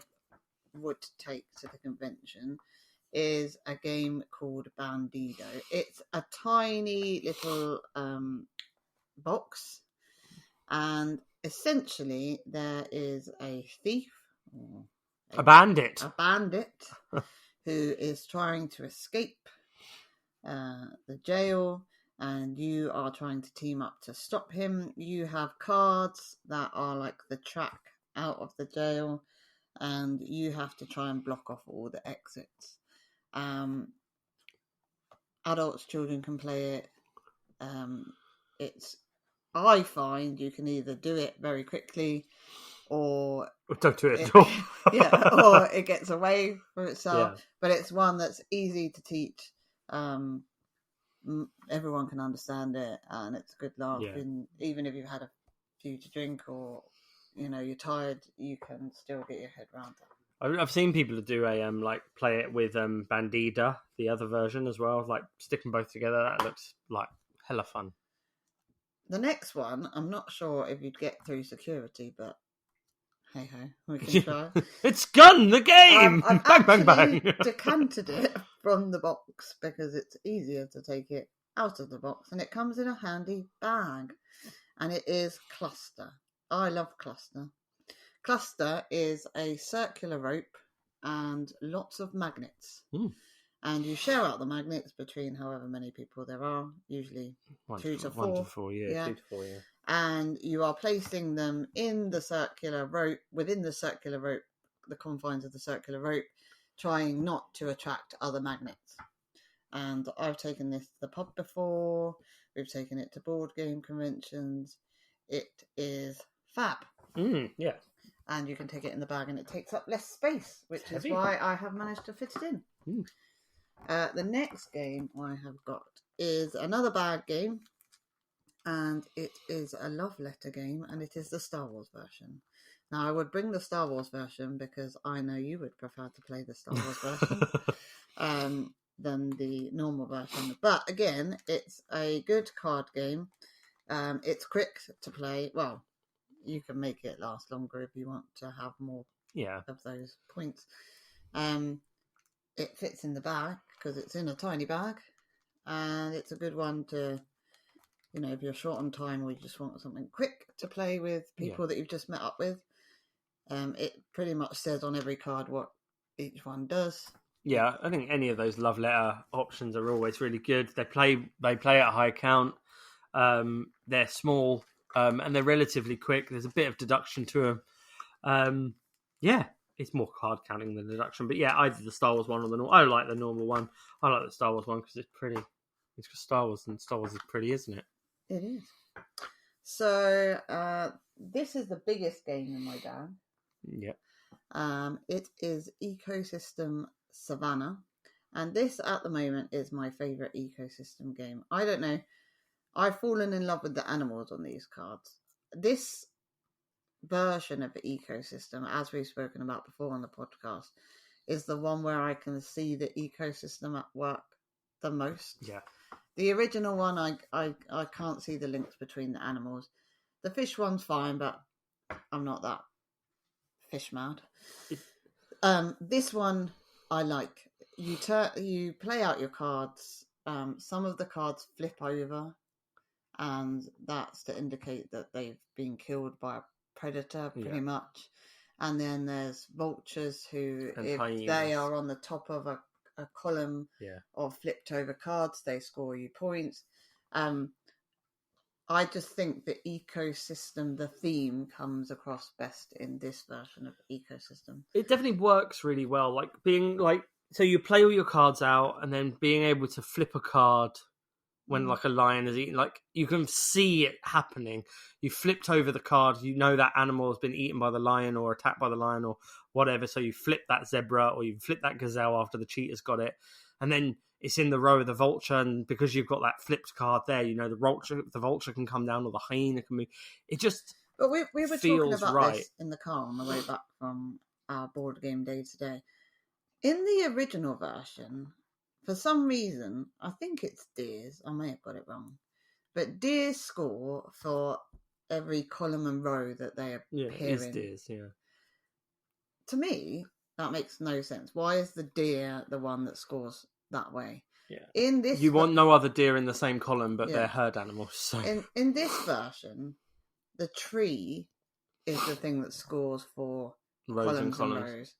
would take to the convention is a game called Bandido. It's a tiny little box, and essentially there is a thief, a bandit who is trying to escape the jail, and you are trying to team up to stop him. You have cards that are like the track out of the jail, and you have to try and block off all the exits. Adults, children can play it. I find you can either do it very quickly or don't do it at all. or it gets away from itself. Yeah. But it's one that's easy to teach. Everyone can understand it, and it's a good laugh. Yeah. And even if you've had a few to drink or you're tired, you can still get your head around it. I've seen people do play it with Bandida, the other version as well, like stick them both together. That looks like hella fun. The next one, I'm not sure if you'd get through security, but hey ho, we can try. It's Gun the Game! I've bang, bang. decanted it from the box because it's easier to take it out of the box, and it comes in a handy bag, and it is Cluster. I love Cluster. Cluster is a circular rope and lots of magnets. And you share out the magnets between however many people there are, usually 2 to 4. 1 to 4, yeah. 2 to 4, yeah. And you are placing them in the circular rope, within the circular rope, the confines of the circular rope, trying not to attract other magnets. And I've taken this to the pub before. We've taken it to board game conventions. It is fab. Yeah. And you can take it in the bag, and it takes up less space, which is why I have managed to fit it in. The next game I have got is another bag game, and it is a love letter game, and it is the Star Wars version. Now, I would bring the Star Wars version because I know you would prefer to play the Star Wars version than the normal version. But again, it's a good card game. It's quick to play. Well, you can make it last longer if you want to have more of those points. It fits in the bag because it's in a tiny bag, and it's a good one to, if you're short on time or you just want something quick to play with people that you've just met up with. It pretty much says on every card what each one does. Yeah, I think any of those love letter options are always really good. They play at high count. They're small. And they're relatively quick. There's a bit of deduction to them. it's more card counting than deduction. But yeah, either the Star Wars one or the normal. I like the normal one. I like the Star Wars one because it's pretty. It's just Star Wars, and Star Wars is pretty, isn't it? It is. So this is the biggest game in my bag. Yep. It is Ecosystem Savannah, and this at the moment is my favourite ecosystem game. I don't know. I've fallen in love with the animals on these cards. This version of the ecosystem, as we've spoken about before on the podcast, is the one where I can see the ecosystem at work the most. Yeah. The original one, I can't see the links between the animals. The fish one's fine, but I'm not that fish mad. This one I like. You play out your cards. Some of the cards flip over, and that's to indicate that they've been killed by a predator, pretty much. And then there's vultures who, if they are on the top of a column of flipped over cards, they score you points. I just think the ecosystem, the theme, comes across best in this version of ecosystem. It definitely works really well. Like being like, so you play all your cards out, and then being able to flip a card when like a lion is eaten, like you can see it happening. You flipped over the card, you know that animal has been eaten by the lion or attacked by the lion or whatever. So you flip that zebra or you flip that gazelle after the cheetah's got it, and then it's in the row of the vulture, and because you've got that flipped card there, you know the vulture can come down or the hyena can move. It just but we were talking about right. this in the car on the way back from our board game day today. In the original version, for some reason, I think it's deers. I may have got it wrong, but deers score for every column and row that they appear in. It is deers. Yeah. To me, that makes no sense. Why is the deer the one that scores that way? Yeah. In this, you want no other deer in the same column, but they're herd animals. So in this version, the tree is the thing that scores for rows columns and rows.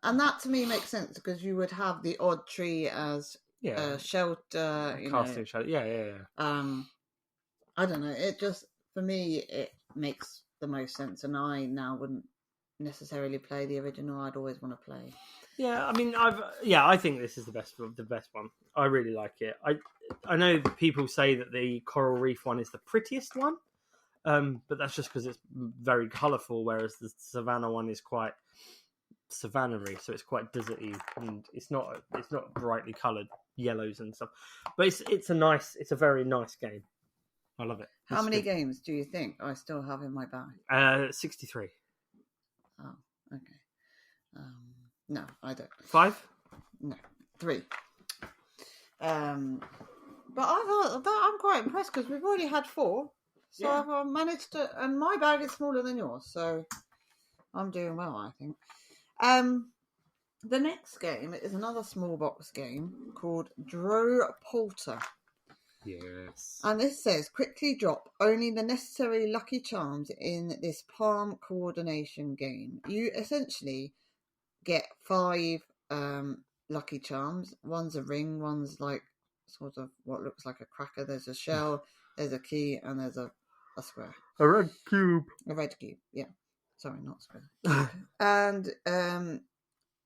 And that to me makes sense because you would have the odd tree as a shelter, casting shadow. Yeah. I don't know. It just, for me, it makes the most sense. And I now wouldn't necessarily play the original. I'd always want to play. Yeah, I mean, I think this is the best one. I really like it. I know people say that the coral reef one is the prettiest one, but that's just because it's very colourful, whereas the savannah one is quite savannah-y, so it's quite deserty, and it's not brightly coloured yellows and stuff. But it's a very nice game. I love it. How many games do you think I still have in my bag? 63. Oh, okay. No, I don't. 5? No, 3. But I'm quite impressed because we've already had 4, so I've managed to, and my bag is smaller than yours, so I'm doing well, I think. The next game is another small box game called Dro Polter. Yes. And this says, quickly drop only the necessary lucky charms in this palm coordination game. You essentially get 5 lucky charms. One's a ring, one's like sort of what looks like a cracker. There's a shell, there's a key, and there's a square. A red cube. A red cube, yeah. Sorry, not square. And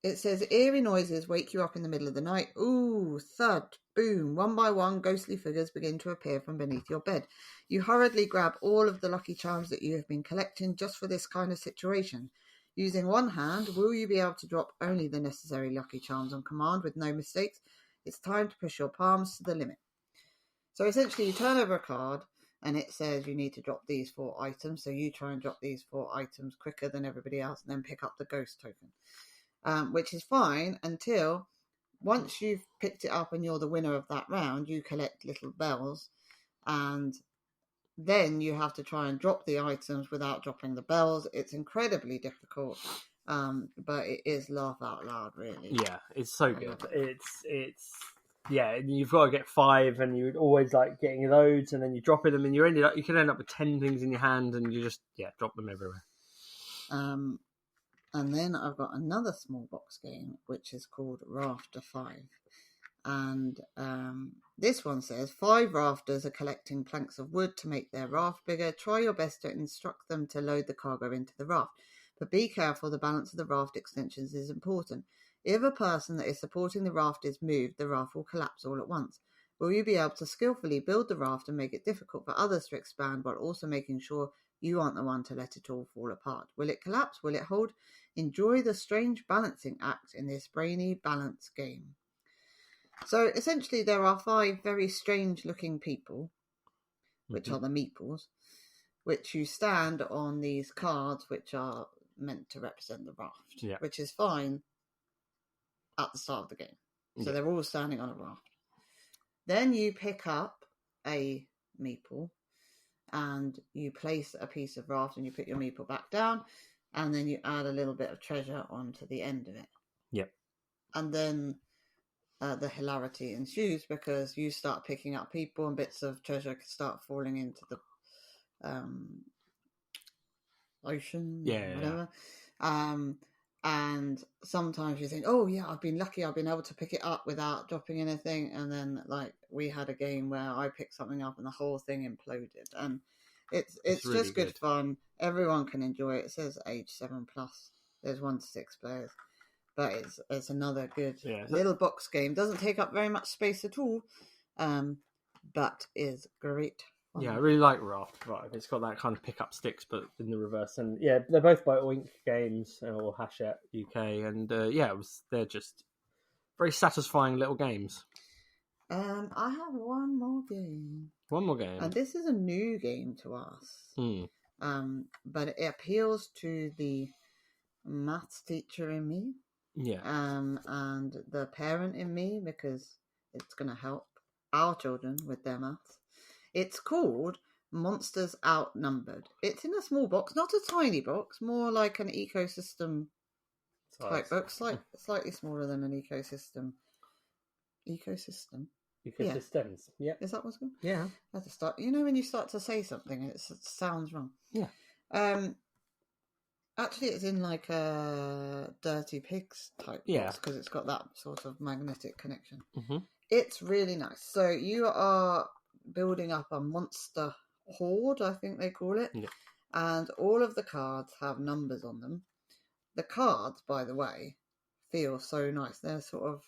it says, eerie noises wake you up in the middle of the night. Ooh, thud, boom. One by one, ghostly figures begin to appear from beneath your bed. You hurriedly grab all of the lucky charms that you have been collecting just for this kind of situation. Using one hand, will you be able to drop only the necessary lucky charms on command with no mistakes? It's time to push your palms to the limit. So essentially, you turn over a card, and it says you need to drop these 4 items. So you try and drop these 4 items quicker than everybody else, and then pick up the ghost token. Which is fine until once you've picked it up and you're the winner of that round, you collect little bells, and then you have to try and drop the items without dropping the bells. It's incredibly difficult, but it is laugh out loud, really. Yeah, it's so good. It's you've got to get 5, and you're always like getting those, and then you dropping them, and you can end up with 10 things in your hand, and you just drop them everywhere. And then I've got another small box game, which is called Rafter 5. And this one says, 5 rafters are collecting planks of wood to make their raft bigger. Try your best to instruct them to load the cargo into the raft. But be careful, the balance of the raft extensions is important. If a person that is supporting the raft is moved, the raft will collapse all at once. Will you be able to skillfully build the raft and make it difficult for others to expand while also making sure you aren't the one to let it all fall apart? Will it collapse? Will it hold? Enjoy the strange balancing act in this brainy balance game. So essentially there are 5 very strange looking people, which are the meeples, which you stand on these cards which are meant to represent the raft, which is fine at the start of the game. So they're all standing on a raft. Then you pick up a meeple and you place a piece of raft and you put your meeple back down, and then you add a little bit of treasure onto the end of it. Yep. And then the hilarity ensues because you start picking up people and bits of treasure start falling into the ocean, whatever. And sometimes you think, oh yeah, I've been lucky, I've been able to pick it up without dropping anything. And then like we had a game where I picked something up and the whole thing imploded. And it's really just good fun. Everyone can enjoy it. It says age 7+. There's 1 to 6 players. But it's another good little box game. Doesn't take up very much space at all, but is great fun. Yeah, I really like Raft Vibe. It's got that kind of pick up sticks, but in the reverse. And yeah, they're both by Oink Games or Hachette UK, and they're just very satisfying little games. I have one more game. One more game, and this is a new game to us. But it appeals to the maths teacher in me. Yeah. And the parent in me, because it's going to help our children with their maths. It's called Monsters Outnumbered. It's in a small box, not a tiny box, more like an ecosystem type book, slightly smaller than an ecosystem. Ecosystems. Yeah. Is that what's called? Yeah. At the start, when you start to say something, it sounds wrong. Yeah. Actually, it's in like a Dirty Pigs type box because it's got that sort of magnetic connection. Mm-hmm. It's really nice. So you are building up a monster horde, I think they call it. Yeah. And all of the cards have numbers on them. The cards, by the way, feel so nice. They're sort of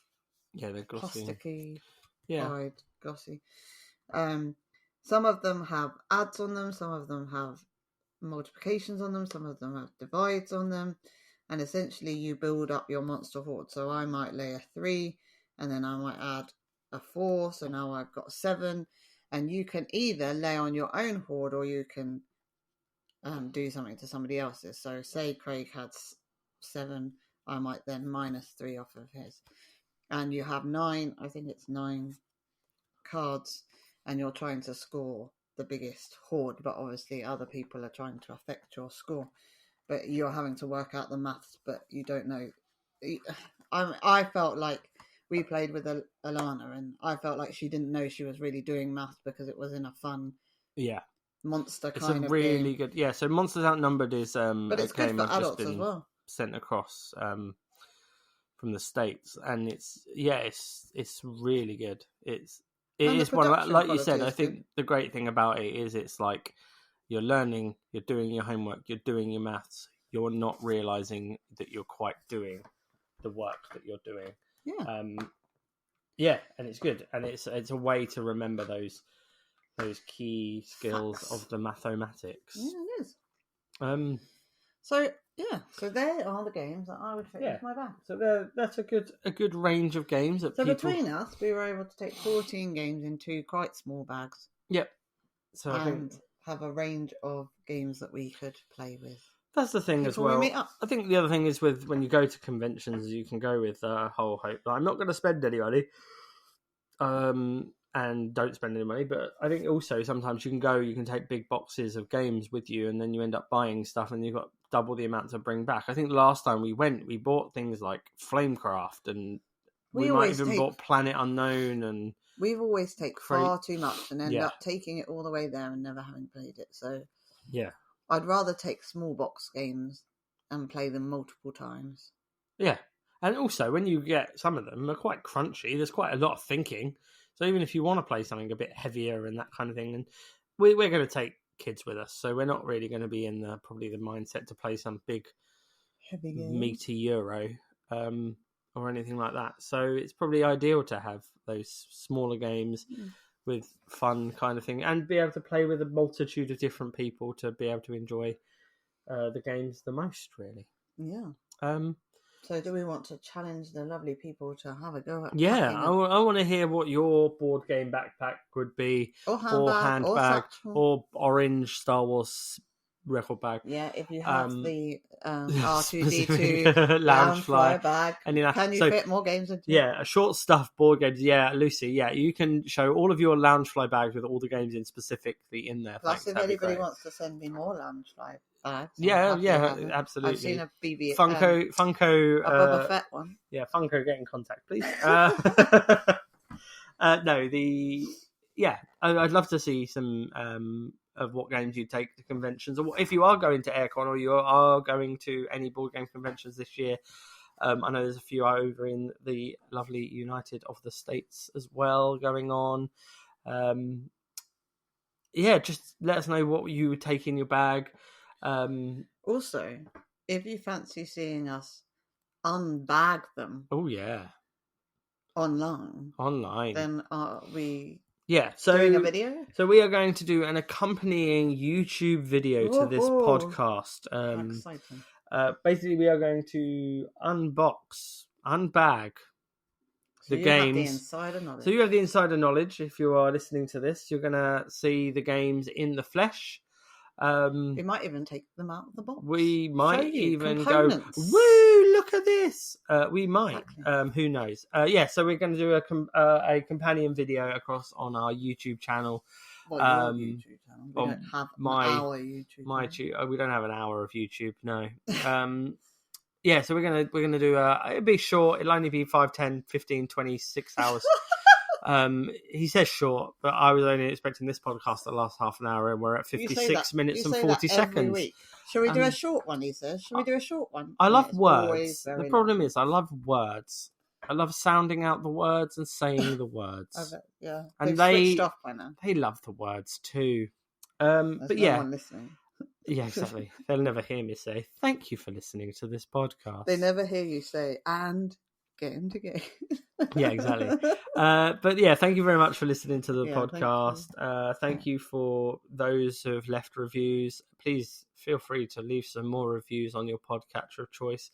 they're glossy. Plasticky, glossy. Some of them have adds on them. Some of them have multiplications on them, some of them have divides on them, and essentially you build up your monster horde. So I might lay a 3 and then I might add a 4, so now I've got 7, and you can either lay on your own horde or you can do something to somebody else's. So say Craig had 7, I might then -3 off of his, and you have 9, I think it's 9 cards, and you're trying to score the biggest horde, but obviously other people are trying to affect your score, but you're having to work out the maths, but you don't know. I felt like we played with Alana, and I felt like she didn't know she was really doing maths because it was in a fun monster kind of game. It's a really good so Monsters Outnumbered is but it's good for adults as well, sent across from the States, and it's really good. It is one of, like you said, I think the great thing about it is it's like you're learning, you're doing your homework, you're doing your maths, you're not realising that you're quite doing the work that you're doing. And it's good, and it's a way to remember those key skills of the mathematics. Yeah, it is. So there are the games that I would fit into my bag. So that's a good range of games that between us, we were able to take 14 games in 2 quite small bags. Yep. So and I think have a range of games that we could play with. That's the thing as well. I think the other thing is with when you go to conventions, you can go with the whole hope that I'm not going to spend any money, and don't spend any money. But I think also sometimes you can take big boxes of games with you, and then you end up buying stuff, and you've got double the amount to bring back. I think last time we went, we bought things like Flamecraft, and we might even bought Planet Unknown, and we've always taken far too much and end up taking it all the way there and never having played it. So I'd rather take small box games and play them multiple times. Yeah. And also, when you get some of them, they're quite crunchy. There's quite a lot of thinking. So even if you want to play something a bit heavier and that kind of thing, and we're going to take kids with us. So we're not really going to be in probably the mindset to play some big Heavy games. meaty euro or anything like that. So it's probably ideal to have those smaller games with fun kind of thing and be able to play with a multitude of different people to be able to enjoy the games the most, really. Yeah. So do we want to challenge the lovely people to have a go at I want to hear what your board game backpack would be, or handbag, or orange Star Wars record bag. Yeah, if you have the R2D2 Loungefly bag, and can you fit more games into it? Yeah, a short stuff board games. Yeah, Lucy, you can show all of your Loungefly bags with all the games in specifically in there. Plus, if anybody wants to send me more Loungefly bags, absolutely. I've seen a BB Funko, a Boba Fett one. Yeah, Funko, get in contact, please. I'd love to see some of what games you take to conventions, or if you are going to Airecon or you are going to any board game conventions this year. I know there's a few over in the lovely United of the States as well going on. Just let us know what you would take in your bag. Also, if you fancy seeing us unbag them, online, then are we? Yeah, doing a video? So we are going to do an accompanying YouTube video to this podcast. Exciting. Basically, we are going to unbag the games. Have the insider knowledge. So you have the insider knowledge. If you are listening to this, you're going to see the games in the flesh. We might even take them out of the box. We might even components. Go, woo, look at this. We might. Exactly. Who knows? So we're going to do a companion video across on our YouTube channel. Your YouTube channel. We don't have our YouTube channel. We don't have an hour of YouTube, no. So we're gonna do it'll be short. It'll only be 5, 10, 15, 26 hours. He says short, but I was only expecting this podcast to last half an hour, and we're at 56 minutes and 40 seconds. Shall we do a short one, he says? Shall we do a short one? I love words. The problem is I love words. I love sounding out the words and saying the words. I bet, yeah. And they've switched off by now. They love the words too. There's no one listening. Yeah, exactly. They'll never hear me say, thank you for listening to this podcast. They never hear you say, and get into game. Yeah, exactly. Thank you very much for listening to the podcast. Thank you for those who have left reviews. Please feel free to leave some more reviews on your podcatcher of choice.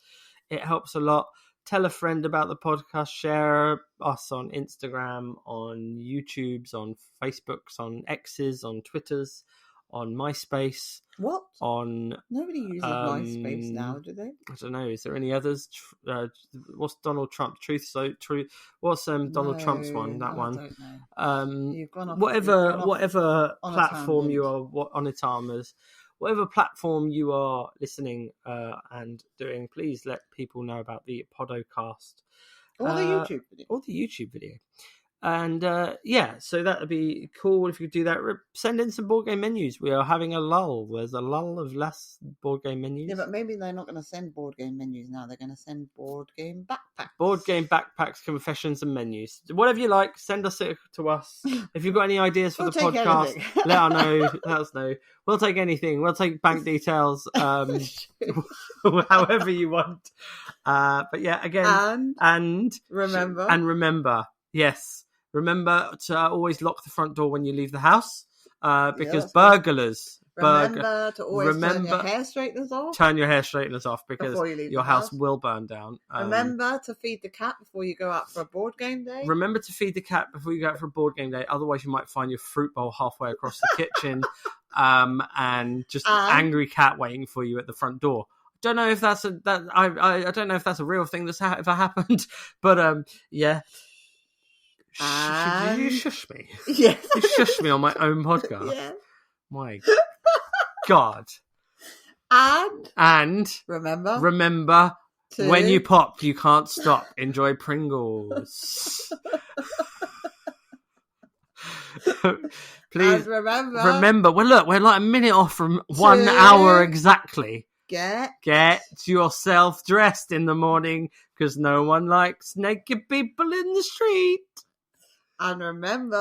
It helps a lot. Tell a friend about the podcast. Share us on Instagram, on YouTubes, on Facebooks, on X's, on Twitters, on MySpace. What? Nobody uses MySpace now, do they? I don't know. Is there any others? What's Donald Trump? What's Donald Trump's one? That one. I don't know. You've gone off, whatever platform you are on it, Armors. Whatever platform you are listening and doing, please let people know about the Podocast. Or the YouTube video. And so that would be cool if you could do that. Send in some board game menus. We are having a lull. There's a lull of less board game menus. Yeah, but maybe they're not going to send board game menus now. They're going to send board game backpacks. Board game backpacks, confessions, and menus. Whatever you like, send us it to us. If you've got any ideas for the podcast, let us know. We'll take anything. We'll take bank details, however you want. Again, and remember, yes. Remember to always lock the front door when you leave the house, because burglars. Remember to always turn your hair straighteners off. Turn your hair straighteners off because your house will burn down. Remember to feed the cat before you go out for a board game day. Remember to feed the cat before you go out for a board game day. Otherwise, you might find your fruit bowl halfway across the kitchen, and just an angry cat waiting for you at the front door. Don't know if that's I don't know if that's a real thing that's ever happened, but yeah. Did you shush me? Yeah. You shush me on my own podcast. Yeah. My God. And remember when you pop, you can't stop. Enjoy Pringles. Please remember. Well, look, we're like a minute off from 1 hour exactly. Get yourself dressed in the morning because no one likes naked people in the street. And remember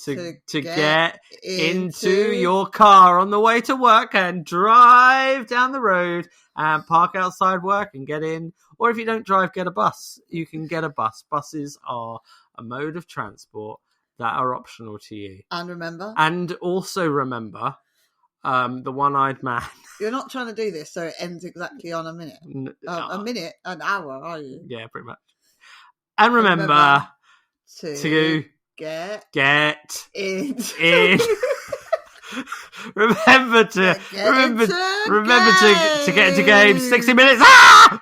to get into your car on the way to work and drive down the road and park outside work and get in. Or if you don't drive, get a bus. You can get a bus. Buses are a mode of transport that are optional to you. And also remember, the one-eyed man. You're not trying to do this so it ends exactly on a minute. An hour, are you? Yeah, pretty much. And remember to get in. remember to get into games. 60 minutes. Ah!